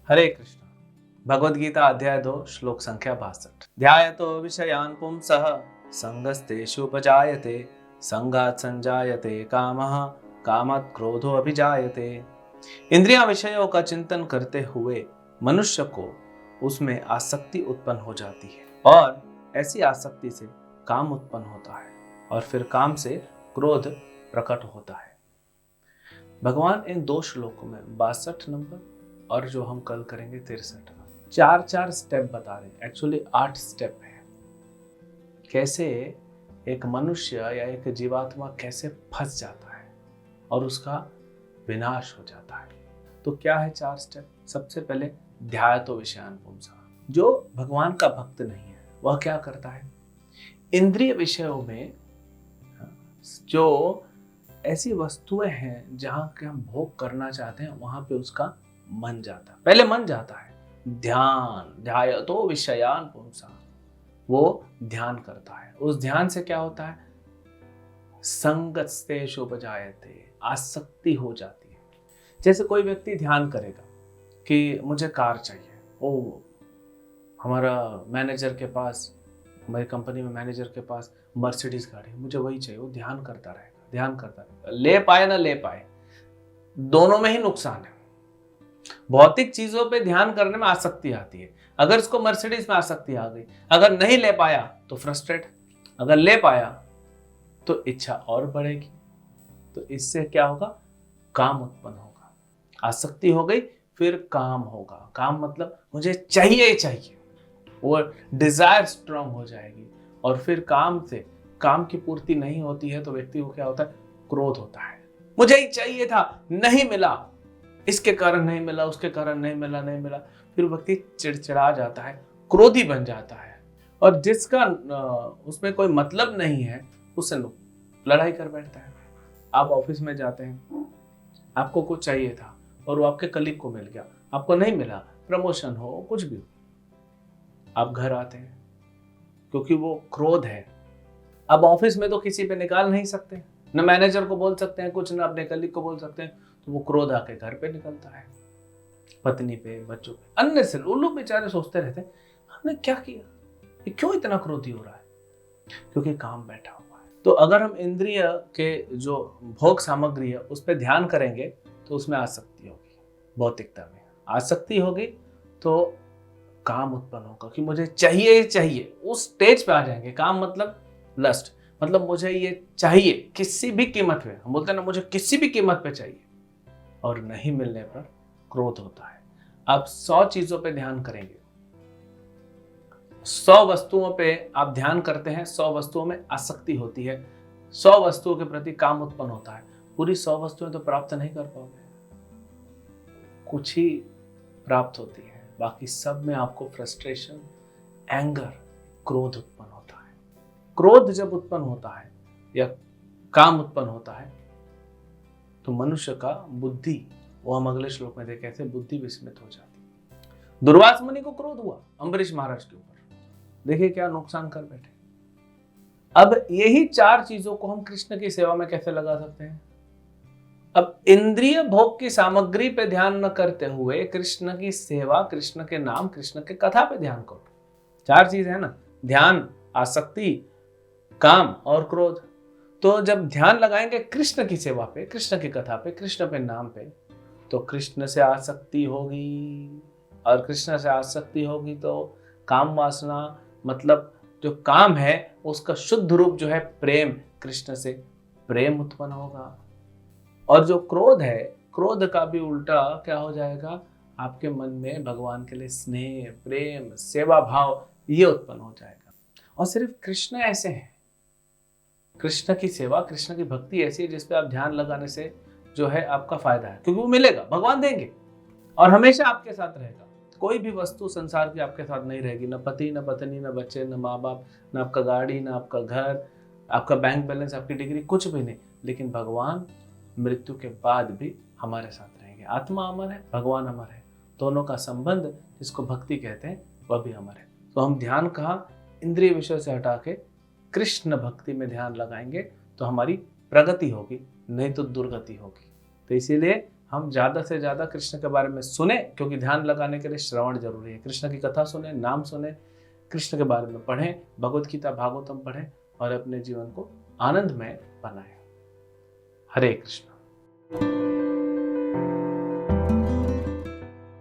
हरे कृष्ण। भगवद गीता अध्याय 2 श्लोक संख्या 62। ध्यायतो विषयान् पुंसः संगस्तेषुपजायते संगात् संजायते कामः कामात् क्रोधो अभिजायते। इंद्रियां विषयों का चिंतन करते हुए मनुष्य को उसमें आसक्ति उत्पन्न हो जाती है और ऐसी आसक्ति से काम उत्पन्न होता है और फिर काम से क्रोध प्रकट होता है। भगवान इन दो श्लोकों में 62 नंबर और जो हम कल करेंगे 63 चार स्टेप बता रहे हैं। एक्चुअली 8 स्टेप है। कैसे एक मनुष्य या एक जीवात्मा कैसे फंस जाता है और उसका विनाश हो जाता है। तो क्या है 4 स्टेप? सबसे पहले ध्यायतो विषयान् पुंसः। जो भगवान का भक्त नहीं है वह क्या करता है? इंद्रिय विषयों में जो ऐसी वस्तुएं हैं जहां के हम भोग करना चाहते हैं वहां पे उसका मन जाता है। पहले मन जाता है, ध्यायतो विषयान् पुंसः, वो ध्यान करता है। उस ध्यान से क्या होता है? संगस्तेषु उपजायते, आसक्ति हो जाती है। जैसे कोई व्यक्ति ध्यान करेगा कि मुझे कार चाहिए, ओ हमारा मैनेजर के पास, हमारी कंपनी में मैनेजर के पास मर्सिडीज गाड़ी है, मुझे वही चाहिए। वो ध्यान करता रहेगा। ले पाए ना ले पाए, दोनों में ही नुकसान है। भौतिक चीजों पे ध्यान करने में आसक्ति आती है। अगर इसको मर्सिडीज में आसक्ति आ गई, अगर नहीं ले पाया तो फ्रस्ट्रेट, अगर ले पाया तो इच्छा और बढ़ेगी। तो इससे क्या होगा? काम उत्पन्न होगा। आसक्ति हो गई, फिर काम होगा। काम मतलब मुझे चाहिए ही चाहिए, वो डिजायर स्ट्रांग हो जाएगी और फिर काम की पूर्ति नहीं होती है तो व्यक्ति को क्या होता है? क्रोध होता है। मुझे ही चाहिए था, नहीं मिला, इसके कारण नहीं मिला, उसके कारण नहीं मिला। फिर व्यक्ति चिड़चिड़ा जाता है, क्रोधी बन जाता है और जिसका उसमें कोई मतलब नहीं है उससे लड़ाई कर बैठता है। आप ऑफिस में जाते हैं, आपको कुछ चाहिए था और वो आपके कलीग को मिल गया, आपको नहीं मिला, प्रमोशन हो कुछ भी हो, आप घर आते हैं क्योंकि वो क्रोध है। अब ऑफिस में तो किसी पे निकाल नहीं सकते, न मैनेजर को बोल सकते हैं कुछ, न अपने कलीग को बोल सकते हैं, तो वो क्रोध आके घर पे निकलता है, पत्नी पे, बच्चों पे, अन्य से। वो लोग बेचारे सोचते रहते हैं हमने क्या किया, ये क्यों इतना क्रोधी हो रहा है? क्योंकि काम बैठा हुआ है। तो अगर हम इंद्रिय के जो भोग सामग्री है उस पर ध्यान करेंगे तो उसमें आसक्ति होगी। भौतिकता में आसक्ति होगी तो काम उत्पन्न होगा कि मुझे चाहिए ही चाहिए। उस स्टेज पे आ जाएंगे। काम मतलब लस्ट, मतलब मुझे ये चाहिए किसी भी कीमत पे। हम बोलते हैं ना, मुझे किसी भी कीमत पे चाहिए, और नहीं मिलने पर क्रोध होता है। आप 100 चीजों पे ध्यान करेंगे, 100 वस्तुओं पे आप ध्यान करते हैं, 100 वस्तुओं में आसक्ति होती है, 100 वस्तुओं के प्रति काम उत्पन्न होता है। पूरी 100 वस्तुएं तो प्राप्त नहीं कर पाओगे, कुछ ही प्राप्त होती है, बाकी सब में आपको फ्रस्ट्रेशन, एंगर, क्रोध उत्पन्न होता है। क्रोध जब उत्पन्न होता है या काम उत्पन्न होता है तो मनुष्य का बुद्धि, वो हम अगले श्लोक में देखें, कैसे बुद्धि विस्मित हो जाती है। दुर्वास मुनि को क्रोध हुआ अम्बरीश महाराज के ऊपर, देखिए क्या नुकसान कर बैठे। अब यही 4 चीजों को हम कृष्ण की सेवा में कैसे लगा सकते हैं? अब इंद्रिय भोग की सामग्री पे ध्यान न करते हुए कृष्ण की सेवा, कृष्ण के नाम, कृष्ण के कथा पे ध्यान करो। 4 चीज है ना, ध्यान, आसक्ति, काम और क्रोध। तो जब ध्यान लगाएंगे कृष्ण की सेवा पे, कृष्ण की कथा पे, कृष्ण पे नाम पे, तो कृष्ण से आसक्ति होगी, और कृष्ण से आसक्ति होगी तो काम वासना, मतलब जो काम है उसका शुद्ध रूप जो है प्रेम, कृष्ण से प्रेम उत्पन्न होगा। और जो क्रोध है, क्रोध का भी उल्टा क्या हो जाएगा? आपके मन में भगवान के लिए स्नेह, प्रेम, सेवा भाव ये उत्पन्न हो जाएगा। और सिर्फ कृष्ण ऐसे हैं, कृष्ण की सेवा, कृष्ण की भक्ति ऐसी है जिसपे आप ध्यान लगाने से जो है आपका फायदा है, क्योंकि वो मिलेगा, भगवान देंगे और हमेशा आपके साथ रहेगा। कोई भी वस्तु संसार की आपके साथ नहीं रहेगी, न पति, न पत्नी, न बच्चे, न माँ बाप, न आपका गाड़ी, न आपका घर, आपका बैंक बैलेंस, आपकी डिग्री, कुछ भी नहीं। लेकिन भगवान मृत्यु के बाद भी हमारे साथ रहेंगे। आत्मा अमर है, भगवान अमर है, दोनों का संबंध जिसको भक्ति कहते हैं वह भी अमर है। तो हम ध्यान कहाँ? इंद्रिय विषय से हटा के कृष्ण भक्ति में ध्यान लगाएंगे तो हमारी प्रगति होगी, नहीं तो दुर्गति होगी। तो इसीलिए हम ज़्यादा से ज़्यादा कृष्ण के बारे में सुने, क्योंकि ध्यान लगाने के लिए श्रवण जरूरी है। कृष्ण की कथा सुने, नाम सुने, कृष्ण के बारे में पढ़ें, भगवत गीता भागवतम पढ़ें और अपने जीवन को आनंदमय बनाएं। हरे कृष्ण।